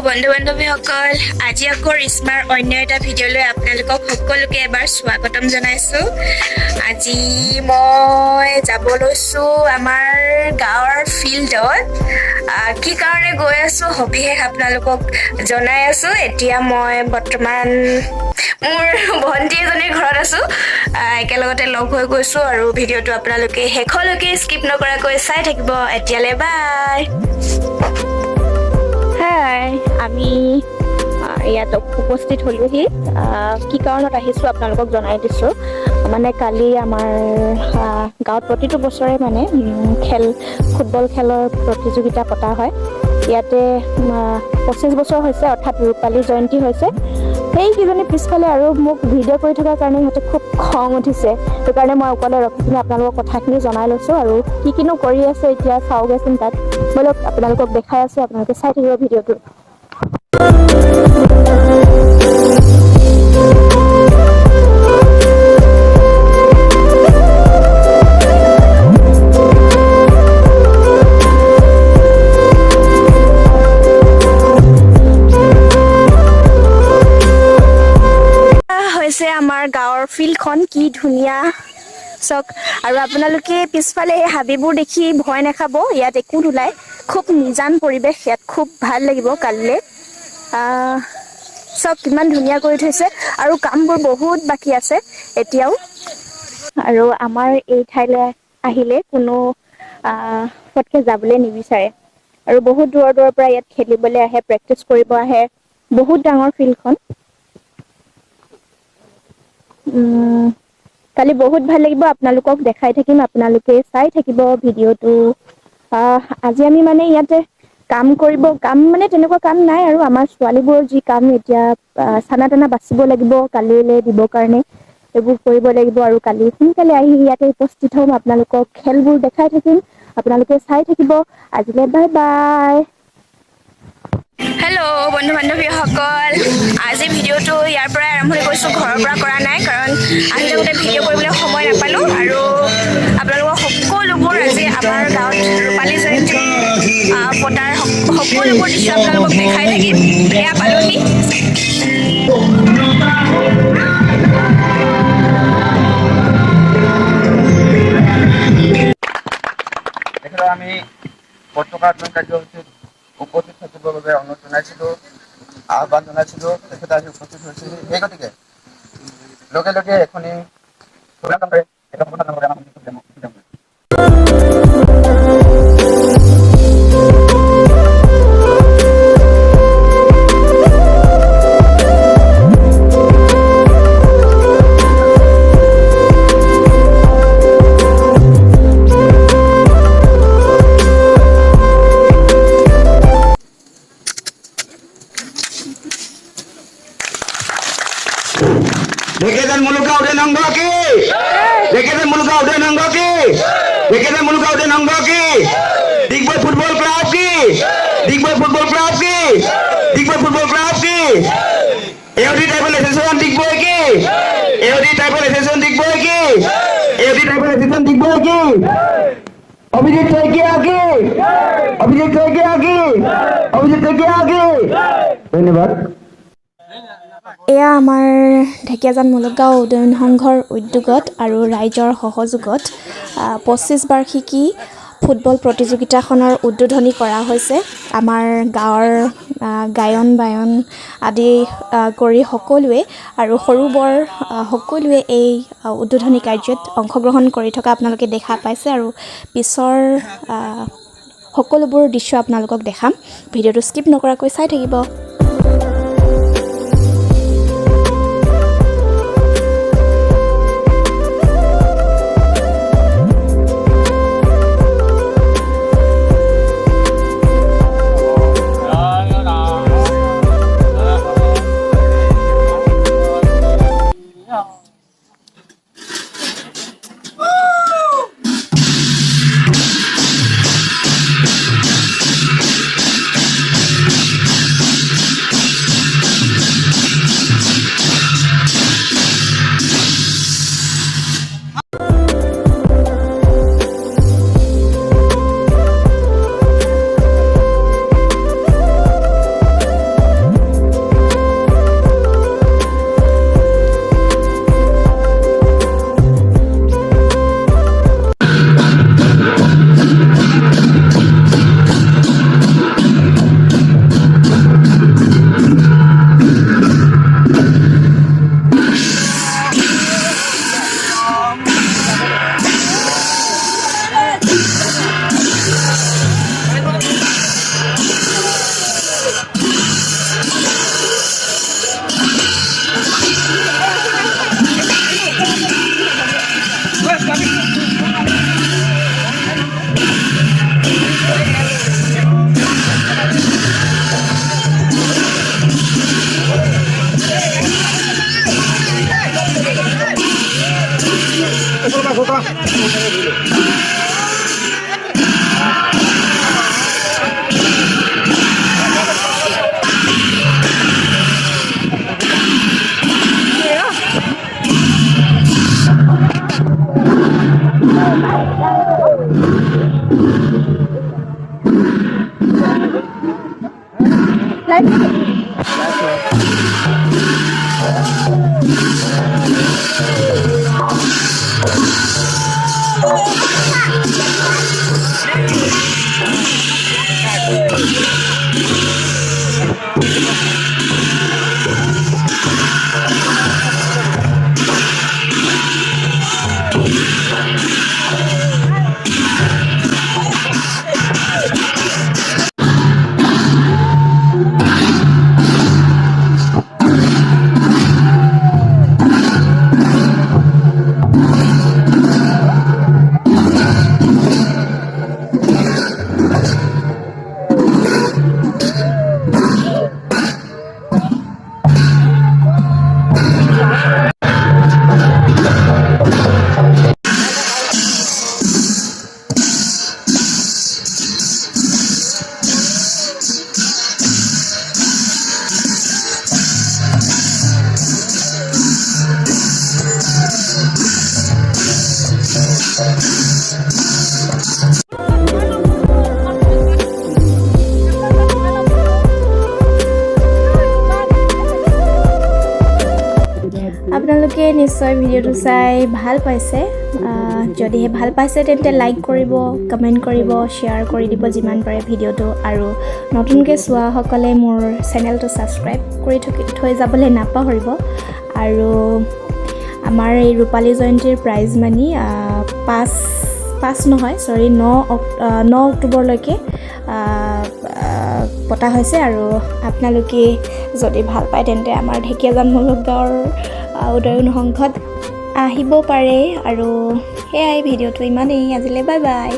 বন্ধু বান্ধৱীসকল, আজি আকৌ ৰিস্মাৰ অন্য এটা ভিডিঅ'লৈ আপোনালোকক সকলোকে এবাৰ স্বাগতম জনাইছোঁ। আজি মই যাব লৈছোঁ আমাৰ গাঁৱৰ ফিল্ডত। কি কাৰণে গৈ আছোঁ সবিশেষ আপোনালোকক জনাই আছোঁ। এতিয়া মই বৰ্তমান মোৰ ভণ্টি এজনীৰ ঘৰত আছোঁ। একেলগতে লগ হৈ গৈছোঁ আৰু ভিডিঅ'টো আপোনালোকে শেষলৈকে স্কিপ নকৰাকৈ চাই থাকিব। এতিয়ালৈ বাই। হাই, আমি ইয়াত উপস্থিত হ'লোহি। কি কাৰণত আহিছোঁ আপোনালোকক জনাই দিছোঁ। মানে কালি আমাৰ গাঁৱত প্ৰতিটো বছৰে মানে ফুটবল খেলৰ প্ৰতিযোগিতা পতা হয়। ইয়াতে 25 বছৰ হৈছে, অৰ্থাৎ ৰূপালী জয়ন্তী হৈছে। সেইকেইজনী পিছফালে আৰু মোক ভিডিঅ' কৰি থকাৰ কাৰণে সিহঁতে খুব খং উঠিছে। সেইকাৰণে মই অকলে ৰখি কিনে আপোনালোকক কথাখিনি জনাই লৈছোঁ আৰু কিনো কৰি আছে এতিয়া চাওঁগৈচোন তাত। বলক আপোনালোকক দেখাই আছোঁ, আপোনালোকে চাই থাকিব ভিডিঅ'টো। হৈছে আমাৰ গাঁৱৰ ফিল্ডখন, কি ধুনীয়া চাওক। আৰু আপোনালোকে পিছফালে এই হাবিবোৰ দেখি ভয় নাখাব, ইয়াত একো নোলায়। খুব নিজান পৰিৱেশ, ইয়াত খুব ভাল লাগিব কালিলৈ। চব কিমান ধুনীয়া কৰি থৈছে আৰু কামবোৰ বহুত বাকী আছে এতিয়াও। আৰু আমাৰ এই ঠাইলৈ আহিলে কোনো পটকে যাবলৈ নিবিচাৰে আৰু বহুত দূৰৰ পৰা ইয়াত খেলিবলৈ আহে, প্ৰেক্টিচ কৰিব আহে। বহুত ডাঙৰ ফিল্ডখন। কালি বহুত ভাল লাগিব, আপোনালোকক দেখাই থাকিম, আপোনালোকে চাই থাকিব ভিডিঅ'টো। আজি আমি মানে ইয়াতে কাম মানে তেনেকুৱা কাম নাই আৰু আমাৰ ছোৱালীবোৰৰ যি কাম এতিয়া চানা টানা বাচিব লাগিব কালিলৈ দিবৰ কাৰণে, এইবোৰ কৰিব লাগিব। আৰু কালি সোনকালে আহি ইয়াতে উপস্থিত হ'ম, আপোনালোকক খেলবোৰ দেখাই থাকিম, আপোনালোকে চাই থাকিব। আজিলৈ বাই বাই। হেল্ল' বন্ধু বান্ধৱীসকল, আজি ভিডিঅ'টো ইয়াৰ পৰাই আৰম্ভণি কৰিছোঁ, ঘৰৰ পৰা কৰা নাই কাৰণ আহি থাকোঁতে ভিডিঅ' কৰিবলৈ সময় নাপালোঁ। আৰু আপোনালোকৰ সকলোবোৰ আজি আমাৰ গাঁৱত ৰূপালী জয়ন্তী পতাৰ সকলোবোৰ দৃশ্য আপোনালোকক দেখাই থাকিম। এয়া পালোহি। আমি পতাকা উত্তোলন কাৰ্যসূচীত উপস্থিত থাকিবৰ বাবে অনুৰোধ জনাইছিলোঁ, আহ্বান জনাইছিলোঁ। তেখেতে আজি উপস্থিত হৈছিল। সেই গতিকে লগে লগে এখনি Deketan Muluka udah nanggoki. Deketan Muluka udah nanggoki. Deketan Muluka udah nanggoki. Digboy Football Club ki. Digboy Football Club ki. Digboy Football Club ki. AOD Tribal Association Digboy ki. AOD Tribal Association Digboy ki. AOD Tribal Association Digboy ki. Abhijit Saikia কি? অভিজিৎ শইকীয়া কি? অভিজিৎ শইকীয়া কি? ধন্যবাদ। এয়া আমাৰ ঢেকীয়াজান মুলুকগাঁও উদয়ন সংঘৰ উদ্যোগত আৰু ৰাইজৰ সহযোগত 25 বাৰ্ষিকী ফুটবল প্ৰতিযোগিতাখনৰ উদ্বোধনী কৰা হৈছে। আমাৰ গাঁৱৰ গায়ন বায়ন আদি কৰি সকলোৱে আৰু সৰু বৰ সকলোৱে এই উদ্বোধনী কাৰ্যত অংশগ্ৰহণ কৰি থকা আপোনালোকে দেখা পাইছে। আৰু পিছৰ সকলোবোৰ দৃশ্য আপোনালোকক দেখাম, ভিডিঅ'টো স্কিপ নকৰাকৈ চাই থাকিব। আপোনালোকে নিশ্চয় ভিডিঅ'টো চাই ভাল পাইছে যদিহে ভাল পাইছে তেন্তে লাইক কৰিব কমেণ্ট কৰিব শ্বেয়াৰ কৰি দিব যিমান পাৰে ভিডিঅ'টো আৰু নতুনকৈ চোৱাসকলে মোৰ চেনেলটো ছাবস্ক্ৰাইব কৰি থৈ যাবলৈ নাপাহৰিব আৰু আমাৰ এই ৰূপালী জয়ন্তীৰ প্ৰাইজ মানি 9 অক্টোবৰলৈকে পতা হৈছে আৰু আপোনালোকে যদি ভাল পায় তেন্তে আমাৰ ঢেকীয়াজান মুলক গাঁৱৰ উদয়ন সংঘত আহিব পাৰে আৰু সেয়াই ভিডিঅ'টো ইমানেই আজিলৈ বাই বাই